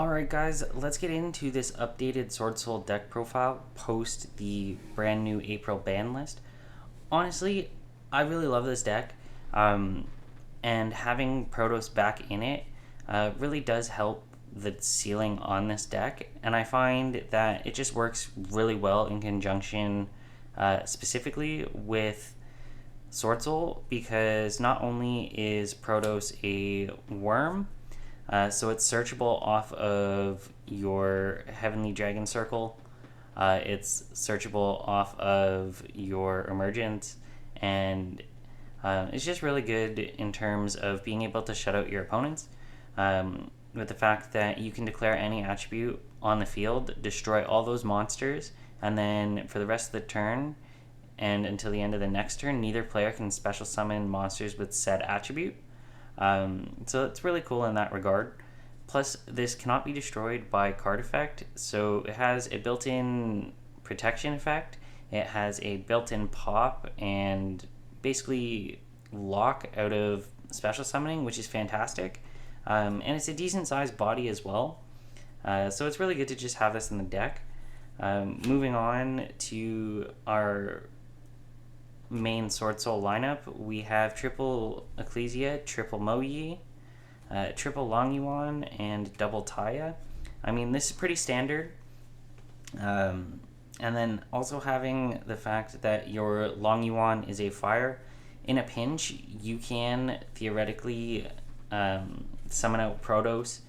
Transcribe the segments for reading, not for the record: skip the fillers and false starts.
Alright guys, let's get into this updated Swordsoul deck profile post the brand new April ban list. Honestly, I really love this deck, and having Protos back in it really does help the ceiling on this deck, and I find that it just works really well in conjunction specifically with Swordsoul, because not only is Protos a worm, so it's searchable off of your Heavenly Dragon Circle. It's searchable off of your Emergence, and it's just really good in terms of being able to shut out your opponents. With the fact that you can declare any attribute on the field, destroy all those monsters, and then for the rest of the turn and until the end of the next turn, neither player can special summon monsters with said attribute. So it's really cool in that regard. Plus, this cannot be destroyed by card effect, so it has a built-in protection effect, it has a built-in pop, and basically lock out of special summoning, which is fantastic. And it's a decent sized body as well, so it's really good to just have this in the deck. Moving on to our main Swordsoul lineup, we have triple Ecclesia, triple Moyi, triple Long Yuan, and double Taya. I mean, this is pretty standard. And then also having the fact that your Long Yuan is a fire. In a pinch, you can theoretically summon out Protos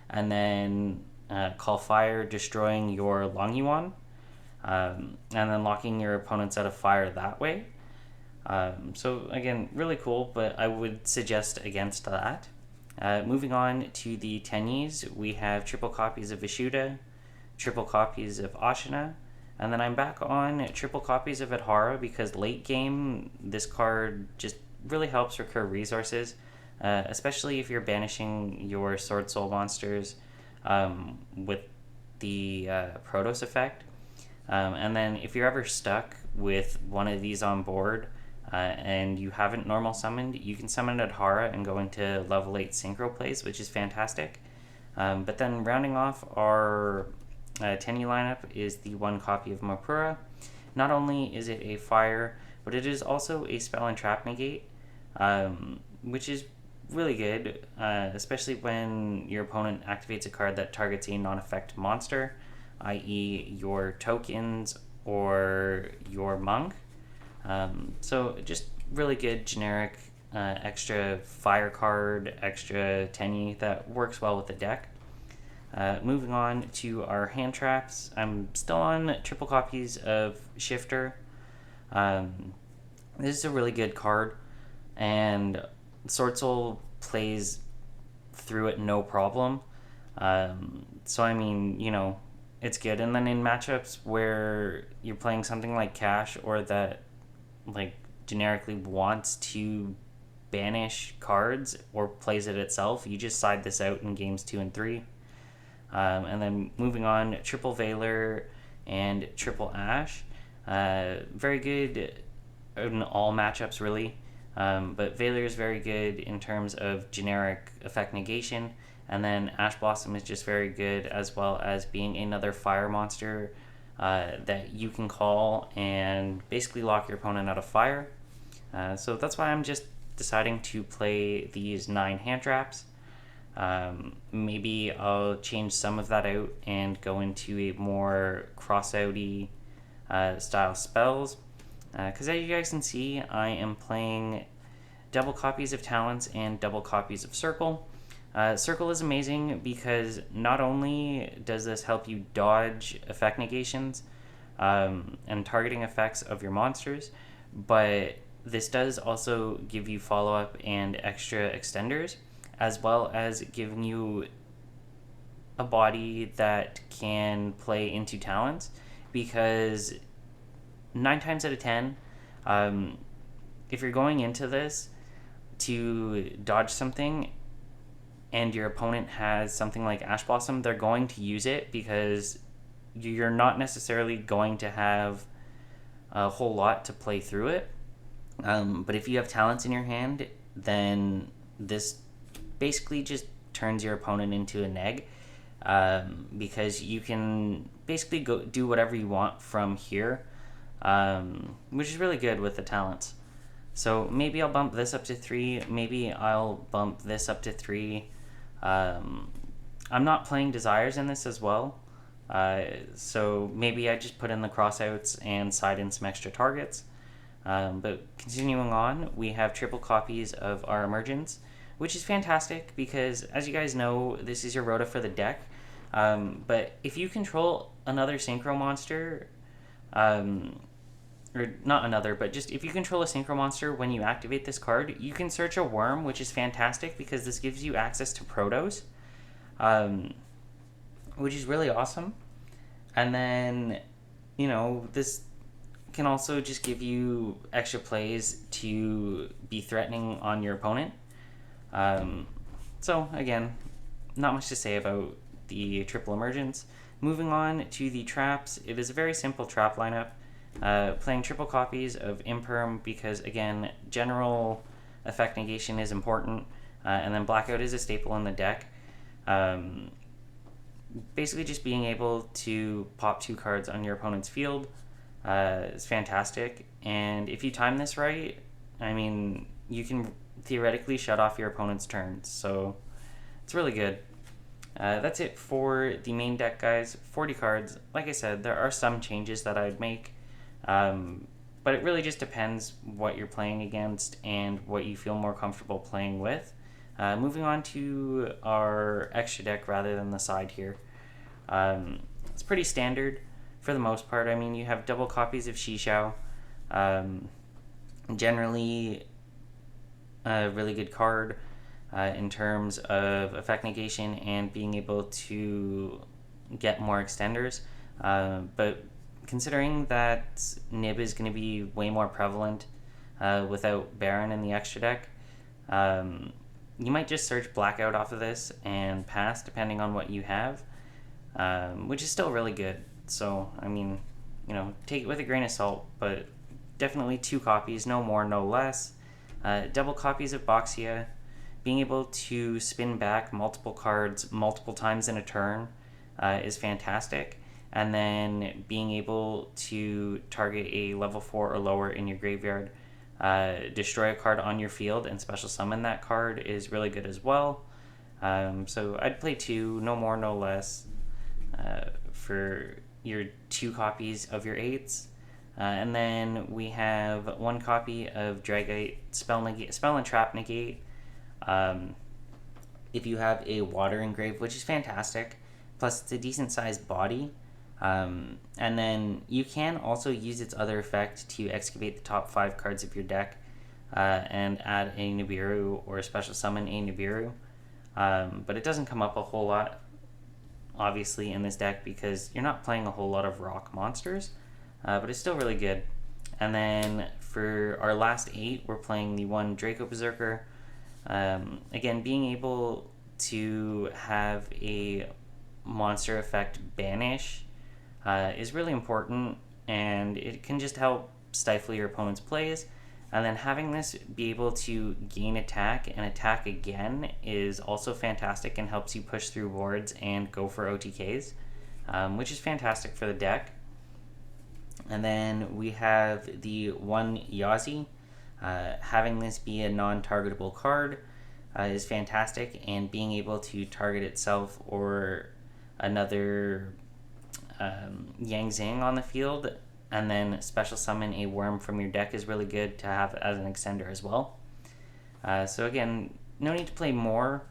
and then call fire, destroying your Long Yuan, and then locking your opponents out of fire that way. So again, really cool, but I would suggest against that. Moving on to the Tenyis, we have triple copies of Vishuddha, triple copies of Ashina, and then I'm back on triple copies of Adhara because late game, this card just really helps recur resources, especially if you're banishing your Swordsoul monsters with the Protos effect. And then if you're ever stuck with one of these on board, and you haven't normal summoned, you can summon Adhara and go into level 8 synchro plays, which is fantastic. But then rounding off our Tenyi lineup is the one copy of Mapura. Not only is it a fire, but it is also a spell and trap negate, which is really good, especially when your opponent activates a card that targets a non-effect monster, i.e. your tokens or your monk. So just really good generic extra fire card, extra Tenyi that works well with the deck. Moving on to our hand traps, I'm still on triple copies of Shifter. This is a really good card, and Swordsoul plays through it no problem. So I mean, it's good. And then in matchups where you're playing something like Cash, or that generically wants to banish cards or plays it itself, you just side this out in games 2 and 3. And then moving on, triple Valor and triple Ash, very good in all matchups really, but Valor is very good in terms of generic effect negation, and then Ash Blossom is just very good as well as being another fire monster that you can call and basically lock your opponent out of fire. So that's why I'm just deciding to play these 9 hand traps. Maybe I'll change some of that out and go into a more cross-outy style spells. Because as you guys can see, I am playing double copies of Talents and double copies of Circle. Circle is amazing because not only does this help you dodge effect negations and targeting effects of your monsters, but this does also give you follow-up and extra extenders, as well as giving you a body that can play into talents, because 9 times out of 10, if you're going into this to dodge something and your opponent has something like Ash Blossom, they're going to use it because you're not necessarily going to have a whole lot to play through it. But if you have talents in your hand, then this basically just turns your opponent into a neg. because you can basically go do whatever you want from here, which is really good with the talents. So maybe I'll bump this up to 3. Maybe I'll bump this up to 3. I'm not playing Desires in this as well. So maybe I just put in the crossouts and side in some extra targets. But continuing on, we have triple copies of our Emergence, which is fantastic because, as you guys know, this is your rota for the deck. But if you control another Synchro monster, or not another, but just if you control a Synchro monster when you activate this card, you can search a worm, which is fantastic because this gives you access to Protos, which is really awesome. And then, this can also just give you extra plays to be threatening on your opponent. So, again, not much to say about the triple emergence. Moving on to the traps, it is a very simple trap lineup. Playing triple copies of Imperm because, again, general effect negation is important, and then Blackout is a staple in the deck. Basically, just being able to pop 2 cards on your opponent's field is fantastic, and if you time this right, you can theoretically shut off your opponent's turns, so it's really good. That's it for the main deck, guys. 40 cards. Like I said, there are some changes that I'd make, but it really just depends what you're playing against and what you feel more comfortable playing with. Moving on to our extra deck rather than the side here. It's pretty standard for the most part. You have double copies of Shishao. Generally, a really good card in terms of effect negation and being able to get more extenders. But considering that Nib is going to be way more prevalent without Baron in the extra deck, you might just search Blackout off of this and pass depending on what you have, which is still really good. So, take it with a grain of salt, but definitely 2 copies, no more, no less. Double copies of Boxia, being able to spin back multiple cards multiple times in a turn is fantastic. And then being able to target a level 4 or lower in your graveyard, destroy a card on your field and special summon that card is really good as well. So I'd play 2, no more, no less, for your 2 copies of your 8s. And then we have 1 copy of Dragite, Spell and Trap Negate. If you have a Water Engrave, which is fantastic, plus it's a decent sized body. And then you can also use its other effect to excavate the top 5 cards of your deck and add a Nibiru or special summon a Nibiru. But it doesn't come up a whole lot, obviously, in this deck because you're not playing a whole lot of rock monsters, but it's still really good. And then for our last 8, we're playing the 1 Draco Berserker. Again, being able to have a monster effect banish is really important, and it can just help stifle your opponent's plays. And then having this be able to gain attack and attack again is also fantastic and helps you push through wards and go for OTKs, which is fantastic for the deck. And then we have the 1 Yazi. Having this be a non-targetable card is fantastic, and being able to target itself or another Yang Zing on the field and then special summon a worm from your deck is really good to have as an extender as well. So again, no need to play more,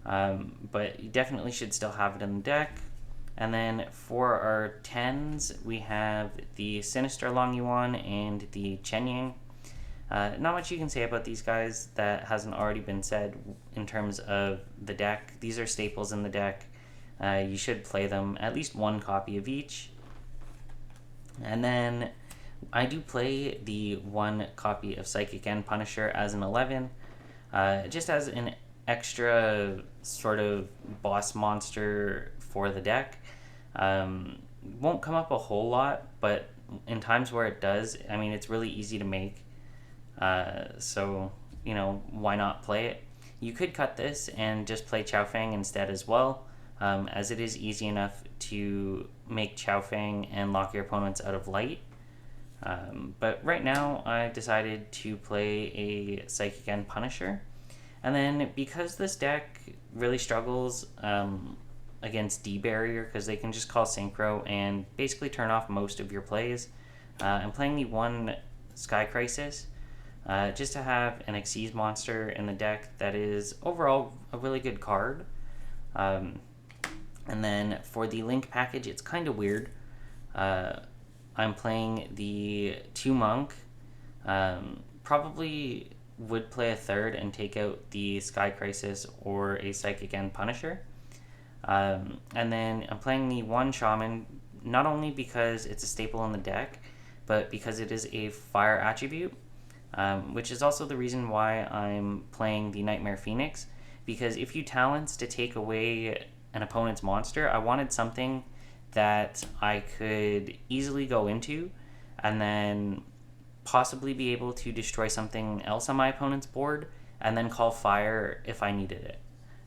but you definitely should still have it in the deck. And then for our 10s, we have the Sinister Long Yuan and the Chen Yang. Not much you can say about these guys that hasn't already been said in terms of the deck. These are staples in the deck. You should play them, at least 1 copy of each. And then I do play the 1 copy of Psychic End Punisher as an 11, just as an extra sort of boss monster for the deck. Won't come up a whole lot, but in times where it does, it's really easy to make. So, why not play it? You could cut this and just play Chao Fang instead as well, as it is easy enough to make Chow Fang and lock your opponents out of light. But right now, I decided to play a Psychic End Punisher. And then because this deck really struggles against D-Barrier, because they can just call Synchro and basically turn off most of your plays, I'm playing the one Sky Crisis just to have an Xyz monster in the deck that is overall a really good card. And then for the Link package, it's kind of weird. I'm playing the 2 Monk. Probably would play a third and take out the Sky Crisis or a Psychic End Punisher. And then I'm playing the 1 Shaman, not only because it's a staple in the deck, but because it is a fire attribute, which is also the reason why I'm playing the Nightmare Phoenix, because if you talents to take away an opponent's monster, I wanted something that I could easily go into and then possibly be able to destroy something else on my opponent's board and then call fire if I needed it.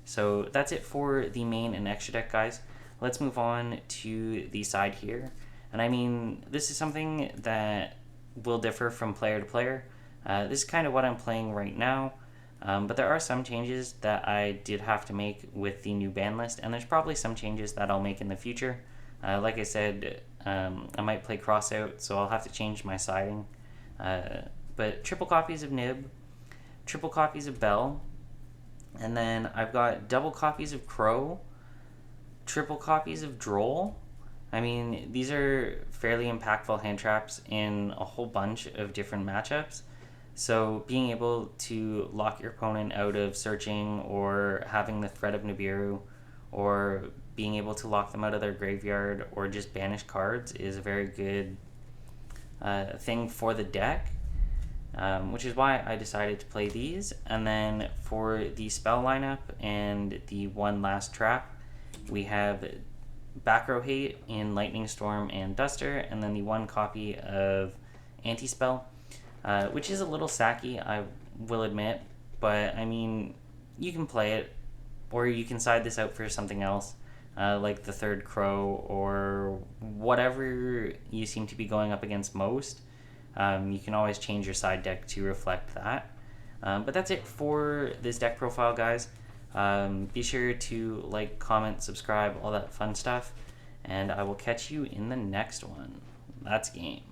So that's it for the main and extra deck, guys. Let's move on to the side here. And I mean, this is something that will differ from player to player. This is kind of what I'm playing right now. But there are some changes that I did have to make with the new ban list, and there's probably some changes that I'll make in the future. Like I said, I might play cross out, so I'll have to change my siding. But triple copies of Nib, triple copies of Bell, and then I've got double copies of Crow, triple copies of Droll. I mean, these are fairly impactful hand traps in a whole bunch of different matchups. So being able to lock your opponent out of searching or having the threat of Nibiru, or being able to lock them out of their graveyard or just banish cards is a very good thing for the deck, which is why I decided to play these. And then for the spell lineup and the one last trap, we have Back Row Hate in Lightning Storm and Duster, and then the 1 copy of Anti-Spell, which is a little sacky, I will admit, but I mean, you can play it, or you can side this out for something else, like the 3rd Crow, or whatever you seem to be going up against most. You can always change your side deck to reflect that. But that's it for this deck profile, guys. Be sure to like, comment, subscribe, all that fun stuff, and I will catch you in the next one. That's game.